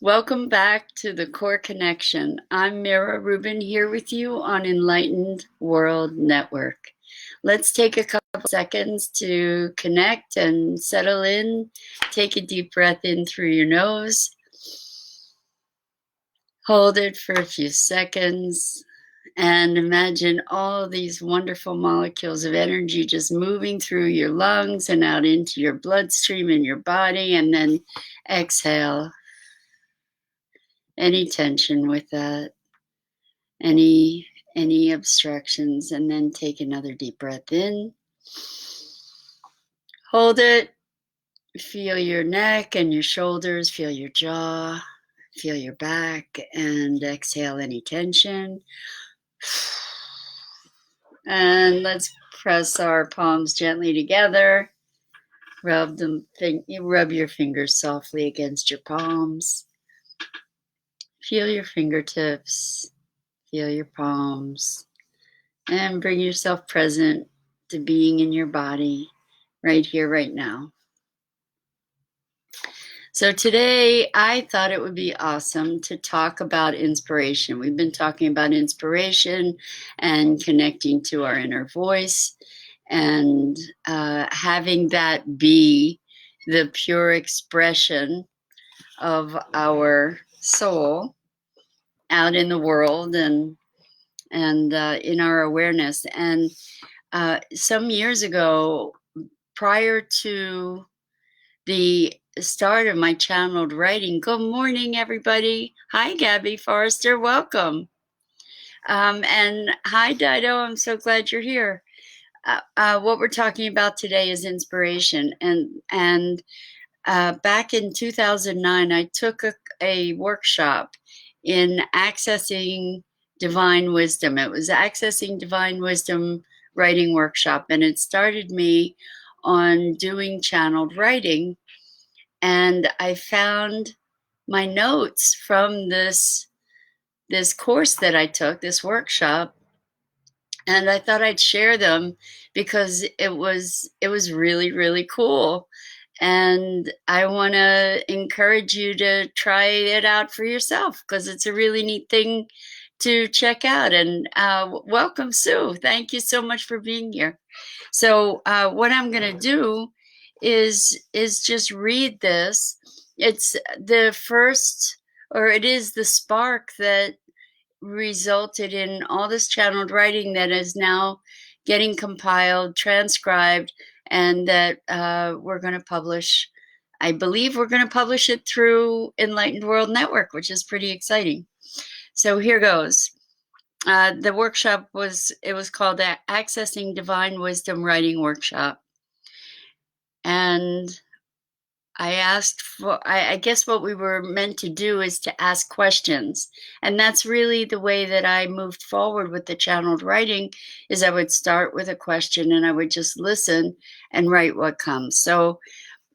Welcome back to the Core Connection. I'm Mira Rubin here with you on Enlightened World Network. Let's take a couple seconds to connect and settle in. Take a deep breath in through your nose. Hold it for a few seconds and imagine all these wonderful molecules of energy just moving through your lungs and out into your bloodstream in your body, and then exhale any tension with that, any obstructions, and then take another deep breath in. Hold it. Feel your neck and your shoulders, feel your jaw, feel your back, and exhale any tension. And let's press our palms gently together. Rub your fingers softly against your palms. Feel your fingertips, feel your palms, and bring yourself present to being in your body right here, right now. So today I thought it would be awesome to talk about inspiration. We've been talking about inspiration and connecting to our inner voice and having that be the pure expression of our soul out in the world and in our awareness. And some years ago, prior to the start of my channeled writing, good morning, everybody. Hi, Gabby Forrester, welcome. And hi, Dido, I'm so glad you're here. What we're talking about today is inspiration. And back in 2009, I took a workshop in accessing divine wisdom. It was Accessing Divine Wisdom writing workshop, and it started me on doing channeled writing. And I found my notes from this course that I took, this workshop, and I thought I'd share them because it was really, really cool. And I want to encourage you to try it out for yourself because it's a really neat thing to check out. And welcome, Sue. Thank you so much for being here. So what I'm going to do is just read this. It's the first, or it is the spark that resulted in all this channeled writing that is now getting compiled, transcribed, and that we're going to publish. I believe we're going to publish it through Enlightened World Network, which is pretty exciting. So here goes. The workshop was called the Accessing Divine Wisdom Writing Workshop. And I asked for, I guess what we were meant to do is to ask questions. And that's really the way that I moved forward with the channeled writing, is I would start with a question and I would just listen and write what comes. So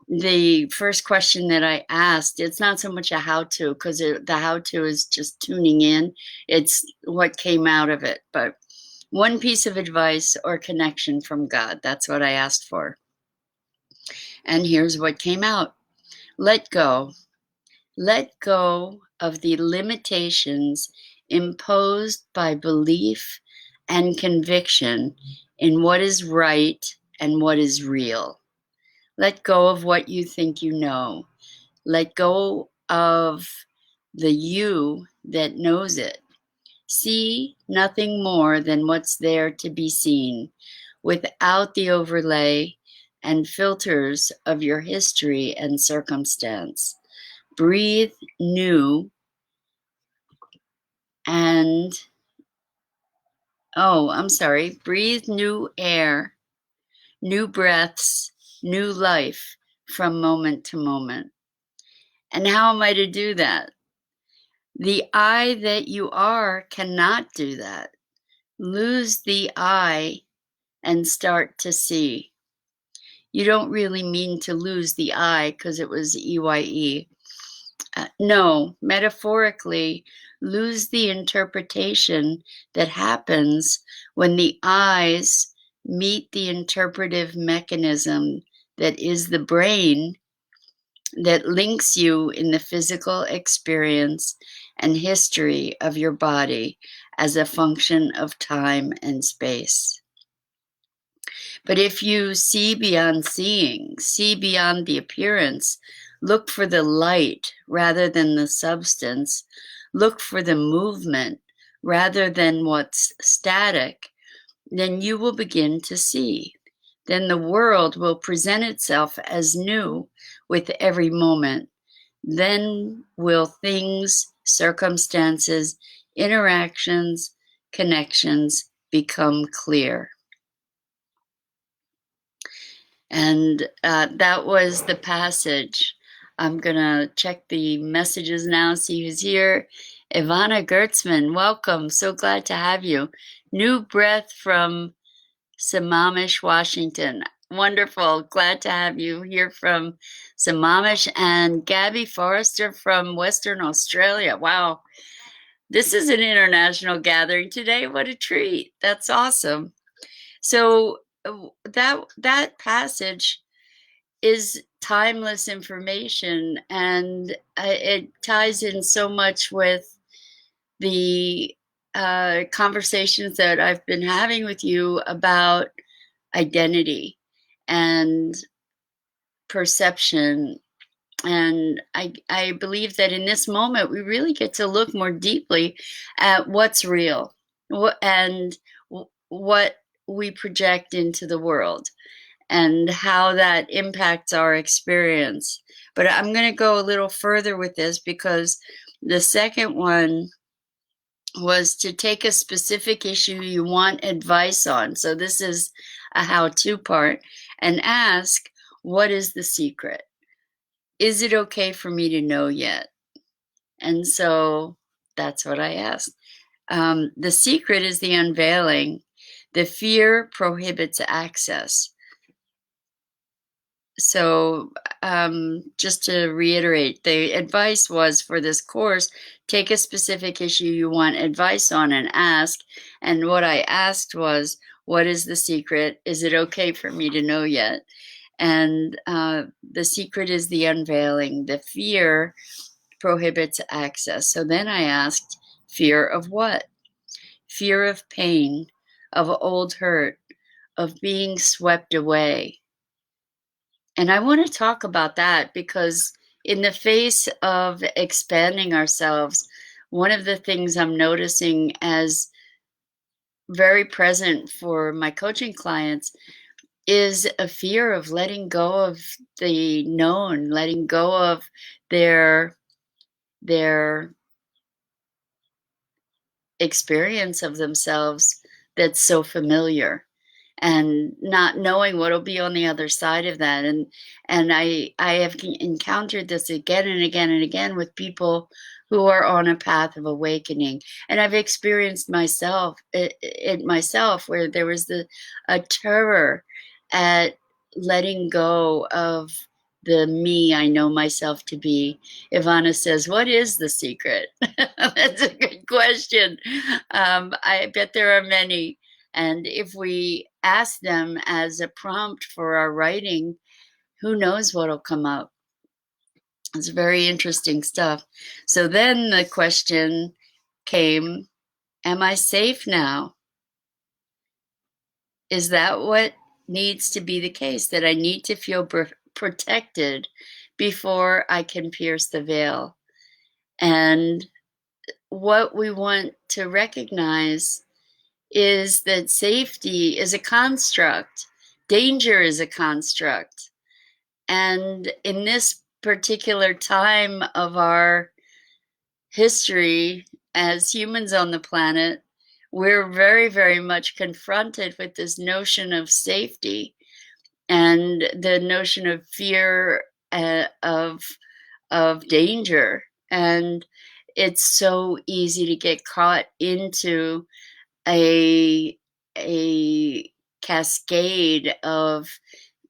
the first question that I asked, it's not so much a how-to, because the how-to is just tuning in. It's what came out of it. But one piece of advice or connection from God, that's what I asked for. And here's what came out. Let go. Let go of the limitations imposed by belief and conviction in what is right and what is real. Let go of what you think you know. Let go of the you that knows it. See nothing more than what's there to be seen, without the overlay and filters of your history and circumstance. Breathe new and, breathe new air, new breaths, new life from moment to moment. And how am I to do that? The I that you are cannot do that. Lose the I and start to see. You don't really mean to lose the I because it was EYE. No, metaphorically, lose the interpretation that happens when the eyes meet the interpretive mechanism that is the brain that links you in the physical experience and history of your body as a function of time and space. But if you see beyond seeing, see beyond the appearance, look for the light rather than the substance, look for the movement rather than what's static, then you will begin to see. Then the world will present itself as new with every moment. Then will things, circumstances, interactions, connections become clear. And that was the passage. I'm going to check the messages now, see who's here. Ivana Gertzman, welcome. So glad to have you. New breath from Sammamish, Washington. Wonderful. Glad to have you here from Sammamish. And Gabby Forrester from Western Australia. Wow. This is an international gathering today. What a treat. That's awesome. So that passage is timeless information, and it ties in so much with the conversations that I've been having with you about identity and perception. And I believe that in this moment, we really get to look more deeply at what's real and what we project into the world and how that impacts our experience. But I'm going to go a little further with this, because the second one was to take a specific issue you want advice on. So this is a how-to part, and ask, what is the secret? Is it okay for me to know yet? And so that's what I asked. The secret is the unveiling. The fear prohibits access. So just to reiterate, the advice was for this course, take a specific issue you want advice on and ask. And what I asked was, what is the secret? Is it okay for me to know yet? And the secret is the unveiling. The fear prohibits access. So then I asked, fear of what? Fear of pain, of old hurt, of being swept away. And I want to talk about that, because in the face of expanding ourselves, one of the things I'm noticing as very present for my coaching clients is a fear of letting go of the known, letting go of their experience of themselves that's so familiar, and not knowing what'll be on the other side of that. And I have encountered this again and again and again with people who are on a path of awakening. And I've experienced it myself, where there was a terror at letting go of the me I know myself to be. Ivana says, what is the secret? That's a good question. I bet there are many. And if we ask them as a prompt for our writing, who knows what'll come up? It's very interesting stuff. So then the question came, am I safe now? Is that what needs to be the case, that I need to feel protected before I can pierce the veil? And what we want to recognize is that safety is a construct, danger is a construct. And in this particular time of our history as humans on the planet, we're very, very much confronted with this notion of safety and the notion of fear, of danger. And it's so easy to get caught into a cascade of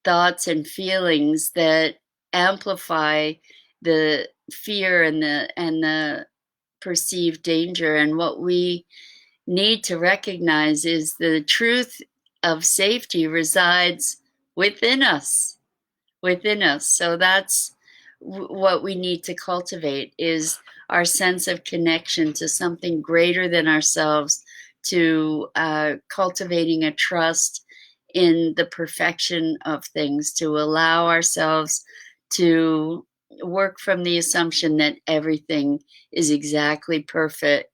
thoughts and feelings that amplify the fear and the perceived danger. And what we need to recognize is the truth of safety resides within us. So that's what we need to cultivate is our sense of connection to something greater than ourselves, to cultivating a trust in the perfection of things, to allow ourselves to work from the assumption that everything is exactly perfect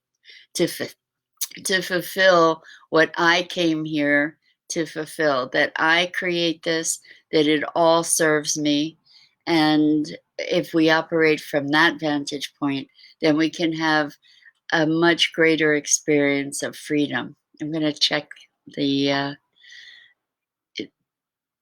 to to fulfill what I came here to fulfill, that I create this, that it all serves me. And if we operate from that vantage point, then we can have a much greater experience of freedom. I'm going to check the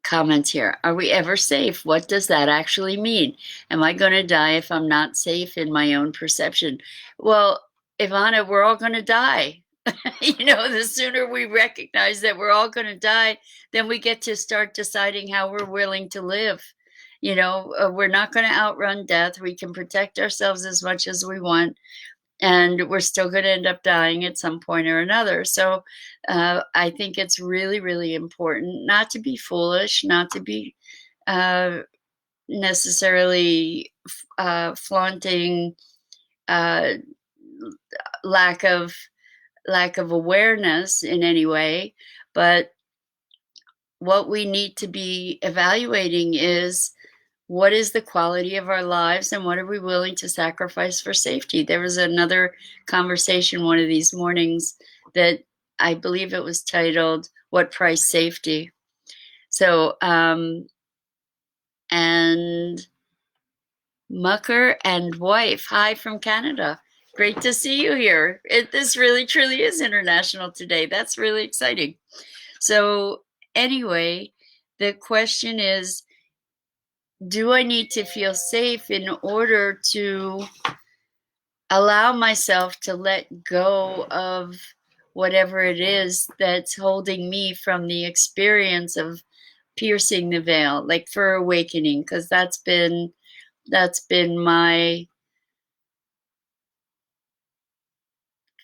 comments here. Are we ever safe? What does that actually mean? Am I going to die if I'm not safe in my own perception? Well, Ivana, we're all going to die. The sooner we recognize that we're all going to die, then we get to start deciding how we're willing to live. We're not going to outrun death. We can protect ourselves as much as we want, and we're still going to end up dying at some point or another. So I think it's really, really important not to be foolish, not to be necessarily flaunting uh, lack of awareness in any way, but what we need to be evaluating is what is the quality of our lives and what are we willing to sacrifice for safety. There was another conversation one of these mornings that I believe it was titled "What Price Safety?" So and Mucker and wife, hi from Canada. Great to see you here. This really truly is international today. That's really exciting. So anyway, the question is, do I need to feel safe in order to allow myself to let go of whatever it is that's holding me from the experience of piercing the veil, like for awakening? Because that's been my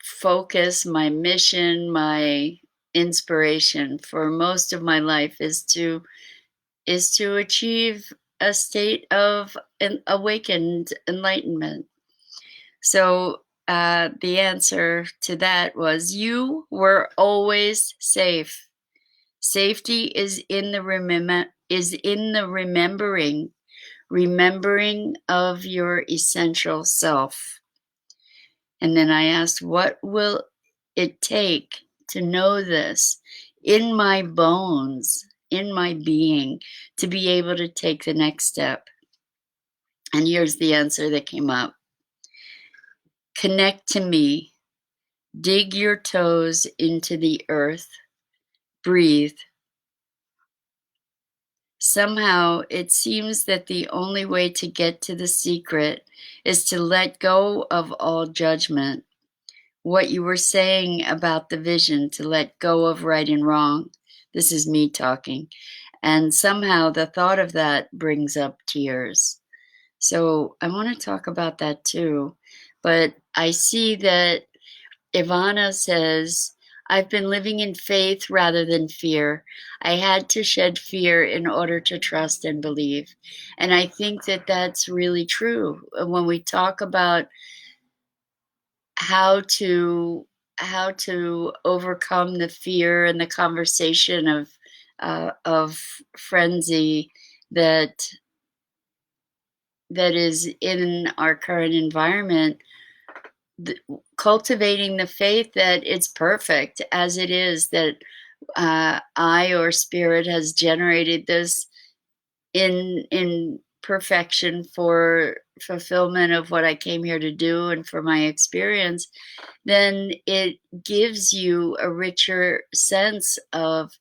focus, my mission, my inspiration for most of my life is to achieve a state of an awakened enlightenment. So the answer to that was, you were always safe. Safety is in the remembering of your essential self. And then I asked, what will it take to know this in my bones, in my being, to be able to take the next step? And here's the answer that came up. Connect to me. Dig your toes into the earth. Breathe. Somehow it seems that the only way to get to the secret is to let go of all judgment. What you were saying about the vision, to let go of right and wrong. This is me talking. And somehow the thought of that brings up tears. So I want to talk about that too. But I see that Ivana says, I've been living in faith rather than fear. I had to shed fear in order to trust and believe. And I think that that's really true. When we talk about how to overcome the fear and the conversation of frenzy that is in our current environment, cultivating the faith that it's perfect as it is, that I or spirit has generated this in perfection for fulfillment of what I came here to do and for my experience, then it gives you a richer sense of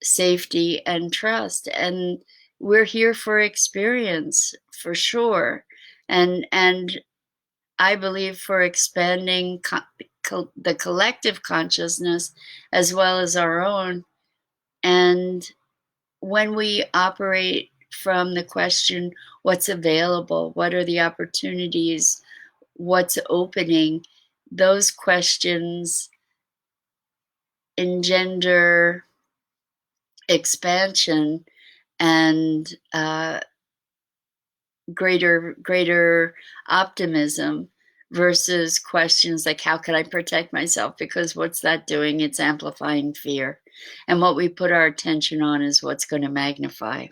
safety and trust. And we're here for experience, for sure. And I believe for expanding the collective consciousness as well as our own. And when we operate from the question, what's available, what are the opportunities, what's opening, those questions engender expansion and greater optimism versus questions like, how can I protect myself? Because what's that doing? It's amplifying fear. And what we put our attention on is what's going to magnify.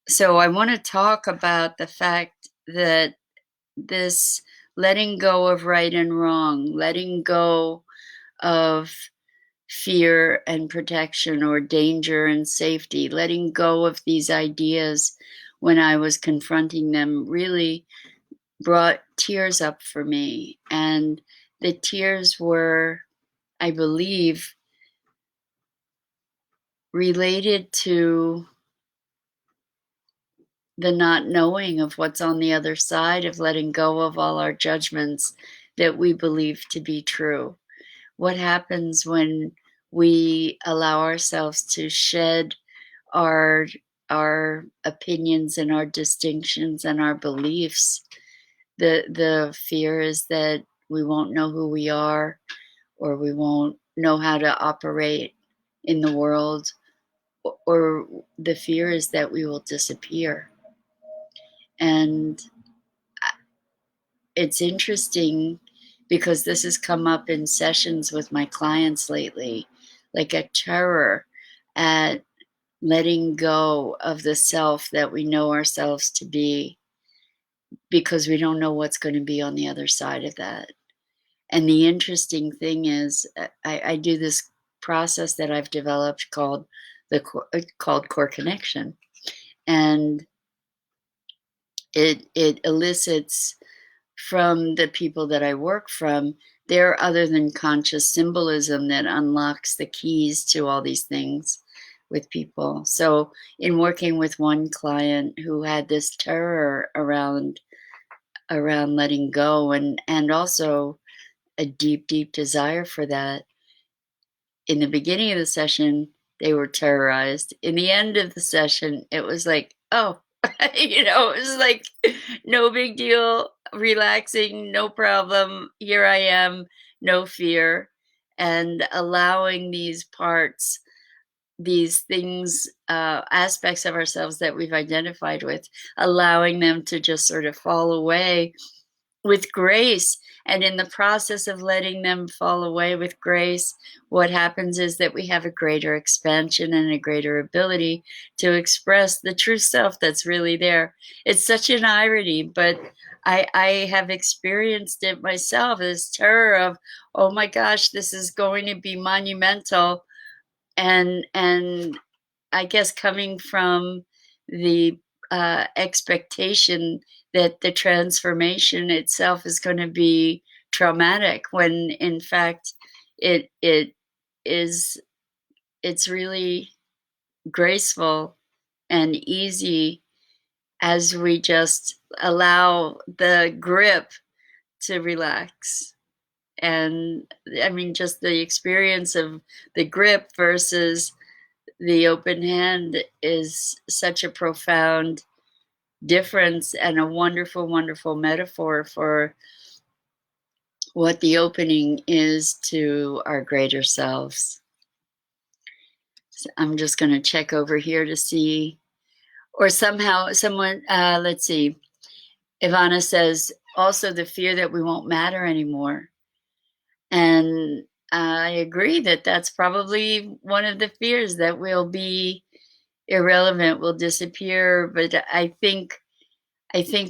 So I want to talk about the fact that this letting go of right and wrong, letting go of fear and protection or danger and safety, letting go of these ideas when I was confronting them really brought tears up for me. And the tears were, I believe, related to the not knowing of what's on the other side of letting go of all our judgments that we believe to be true. What happens when we allow ourselves to shed our our opinions and our distinctions and our beliefs? The fear is that we won't know who we are, or we won't know how to operate in the world, or the fear is that we will disappear. And it's interesting because this has come up in sessions with my clients lately, like a terror at letting go of the self that we know ourselves to be, because we don't know what's going to be on the other side of that. And the interesting thing is, I do this process that I've developed called called Core Connection, and it elicits from the people that I work from their other than conscious symbolism that unlocks the keys to all these things with people. So in working with one client who had this terror around letting go, and also a deep desire for that, in the beginning of the session they were terrorized. In the end of the session it was like, oh, it was like no big deal, relaxing, no problem, here I am, no fear. And allowing these parts, these things, aspects of ourselves that we've identified with, allowing them to just sort of fall away with grace. And in the process of letting them fall away with grace, what happens is that we have a greater expansion and a greater ability to express the true self that's really there. It's such an irony, but I have experienced it myself, this terror of, oh my gosh, this is going to be monumental. And I guess coming from the expectation that the transformation itself is going to be traumatic, when in fact it is, it's really graceful and easy as we just allow the grip to relax. And I mean, just the experience of the grip versus the open hand is such a profound difference, and a wonderful metaphor for what the opening is to our greater selves. So I'm just going to check over here to see, or somehow someone, let's see, Ivana says also the fear that we won't matter anymore. And I agree that that's probably one of the fears, that we'll be irrelevant, will disappear. But I think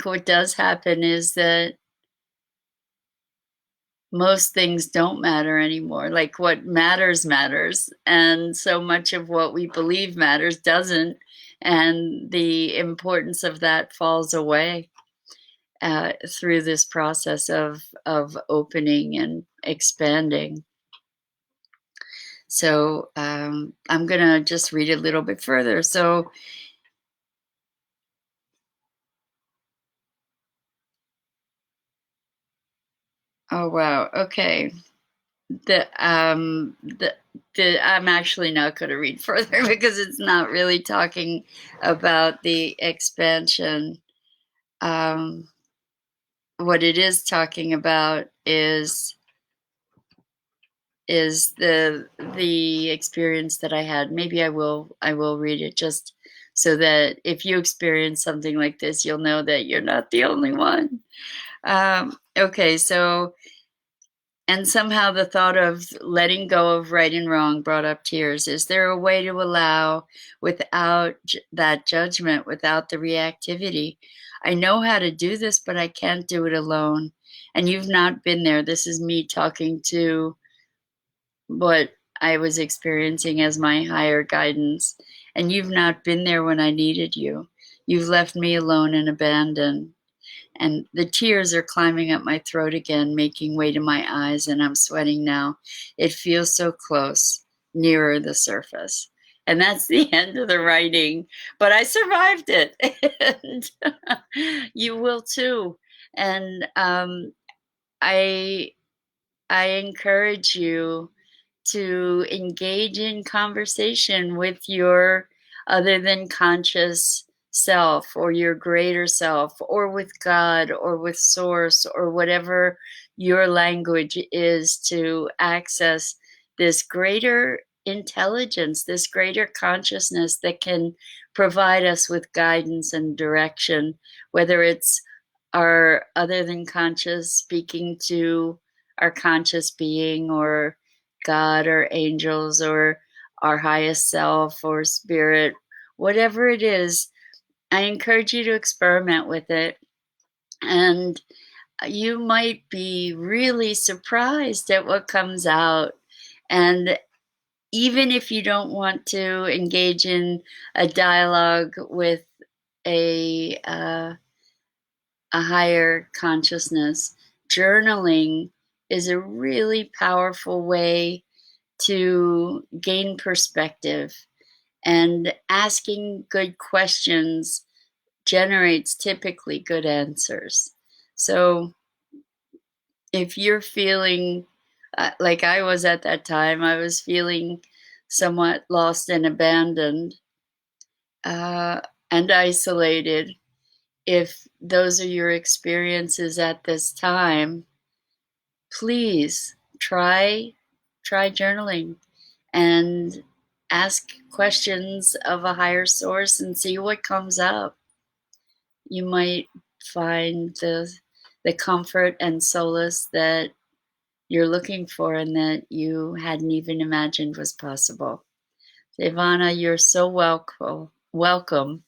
what does happen is that most things don't matter anymore. Like what matters matters, and so much of what we believe matters doesn't, and the importance of that falls away through this process of opening and expanding. So I'm going to just read a little bit further. So oh wow, okay. I'm actually not going to read further because it's not really talking about the expansion. What it is talking about is the experience that I had. Maybe I will read it just so that if you experience something like this, you'll know that you're not the only one. Okay, so, and somehow the thought of letting go of right and wrong brought up tears. Is there a way to allow without that judgment, without the reactivity? I know how to do this, but I can't do it alone. And you've not been there. This is me talking to what I was experiencing as my higher guidance. And you've not been there when I needed you. You've left me alone and abandoned. And the tears are climbing up my throat again, making way to my eyes, and I'm sweating now. It feels so close, nearer the surface. And that's the end of the writing, but I survived it. And you will too. And I I encourage you to engage in conversation with your other than conscious self or your greater self or with God or with source or whatever your language is to access this greater intelligence, this greater consciousness that can provide us with guidance and direction, whether it's our other than conscious speaking to our conscious being or God or angels or our highest self or spirit, whatever it is. I encourage you to experiment with it. And you might be really surprised at what comes out. And even if you don't want to engage in a dialogue with a, uh, a higher consciousness, journaling is a really powerful way to gain perspective. And asking good questions generates typically good answers. So if you're feeling like I was at that time, I was feeling somewhat lost and abandoned uh, and isolated. If those are your experiences at this time, please try journaling and ask questions of a higher source and see what comes up. You might find the comfort and solace that you're looking for and that you hadn't even imagined was possible. Ivana, you're so welcome.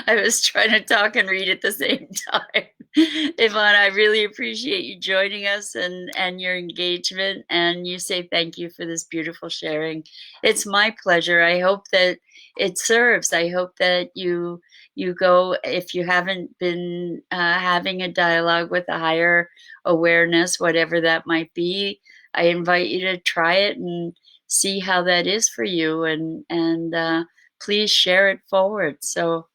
I was trying to talk and read at the same time. Ivana, I really appreciate you joining us and your engagement. And you say thank you for this beautiful sharing. It's my pleasure. I hope that it serves. I hope that you go, if you haven't been having a dialogue with a higher awareness, whatever that might be, I invite you to try it and see how that is for you, and please share it forward. So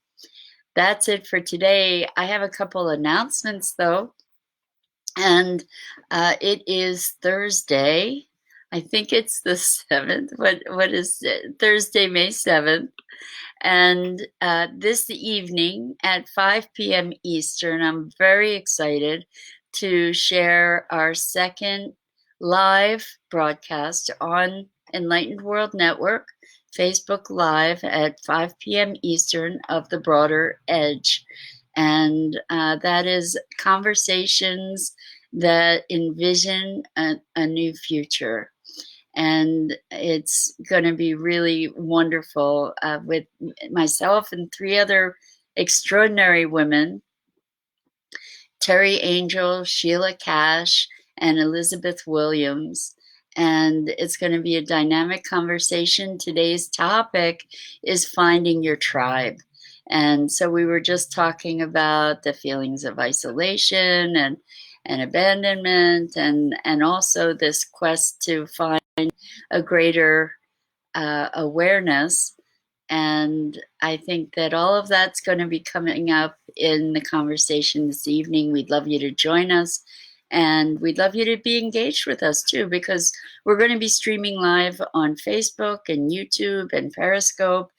that's it for today. I have a couple announcements though, and it is Thursday. I think it's the 7th. What is it? Thursday, May 7th. And this evening at 5 p.m. Eastern, I'm very excited to share our second live broadcast on Enlightened World Network, Facebook Live at 5 p.m. Eastern of The Broader Edge. And that is conversations that envision a new future. And it's going to be really wonderful with myself and 3 other extraordinary women, Terry Angel, Sheila Cash, and Elizabeth Williams. And it's going to be a dynamic conversation. Today's topic is finding your tribe. And so we were just talking about the feelings of isolation and abandonment, and also this quest to find a greater awareness. And I think that all of that's going to be coming up in the conversation this evening. We'd love you to join us. And we'd love you to be engaged with us too, because we're going to be streaming live on Facebook and YouTube and Periscope.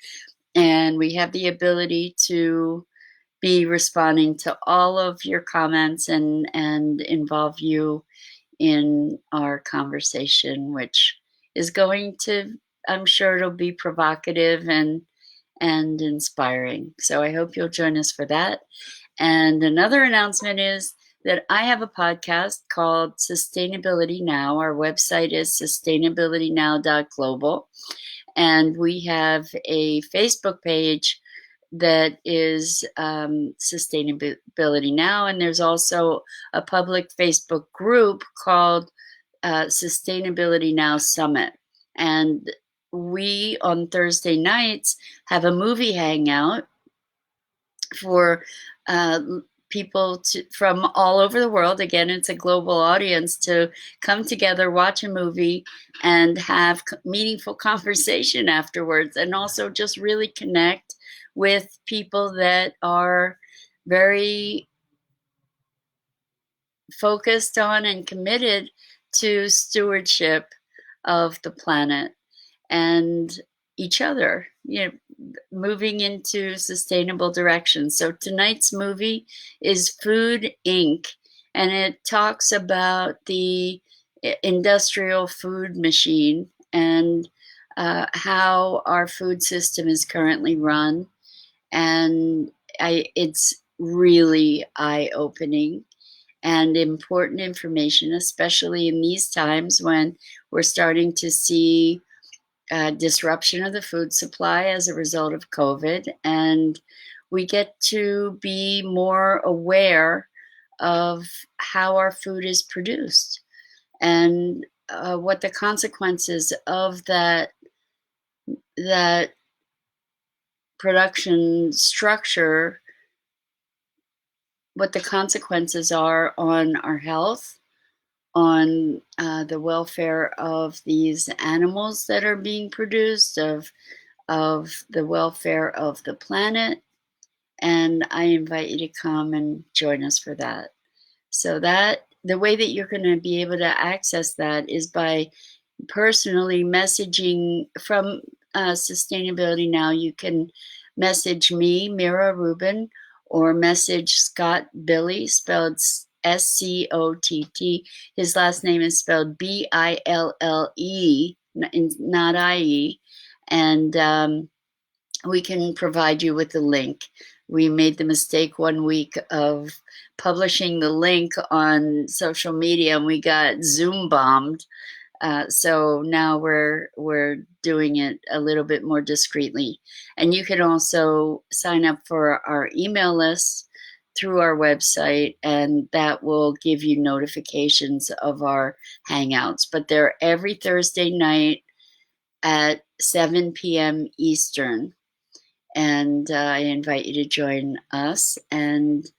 And we have the ability to be responding to all of your comments and involve you in our conversation, which is going to, I'm sure it'll be provocative and inspiring. So I hope you'll join us for that. And another announcement is that I have a podcast called Sustainability Now. Our website is sustainabilitynow.global. And we have a Facebook page that is Sustainability Now. And there's also a public Facebook group called Sustainability Now Summit. And we, on Thursday nights, have a movie hangout for people from all over the world. Again, it's a global audience to come together, watch a movie, and have meaningful conversation afterwards, and also just really connect with people that are very focused on and committed to stewardship of the planet and each other, moving into sustainable directions. So tonight's movie is Food Inc., and it talks about the industrial food machine and how our food system is currently run. And it's really eye-opening and important information, especially in these times when we're starting to see disruption of the food supply as a result of COVID. And we get to be more aware of how our food is produced and what the consequences of that production structure, what the consequences are on our health, on the welfare of these animals that are being produced, of the welfare of the planet. And I invite you to come and join us for that. So that the way that you're going to be able to access that is by personally messaging from Sustainability Now. You can message me, Mira Rubin, or message Scott Bille, spelled Scott. His last name is spelled Bille, not IE. And we can provide you with the link. We made the mistake one week of publishing the link on social media, and we got Zoom bombed. So now we're doing it a little bit more discreetly. And you can also sign up for our email list through our website, and that will give you notifications of our hangouts. But they're every Thursday night at 7 p.m. Eastern. And I invite you to join us, and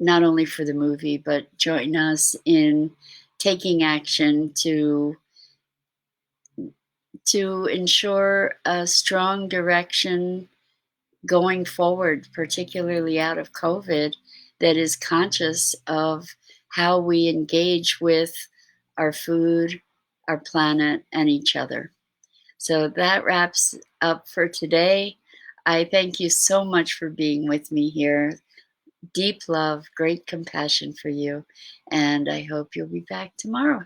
not only for the movie, but join us in taking action to ensure a strong direction going forward, particularly out of COVID, that is conscious of how we engage with our food, our planet, and each other. So that wraps up for today. I thank you so much for being with me here. Deep love, great compassion for you, and I hope you'll be back tomorrow.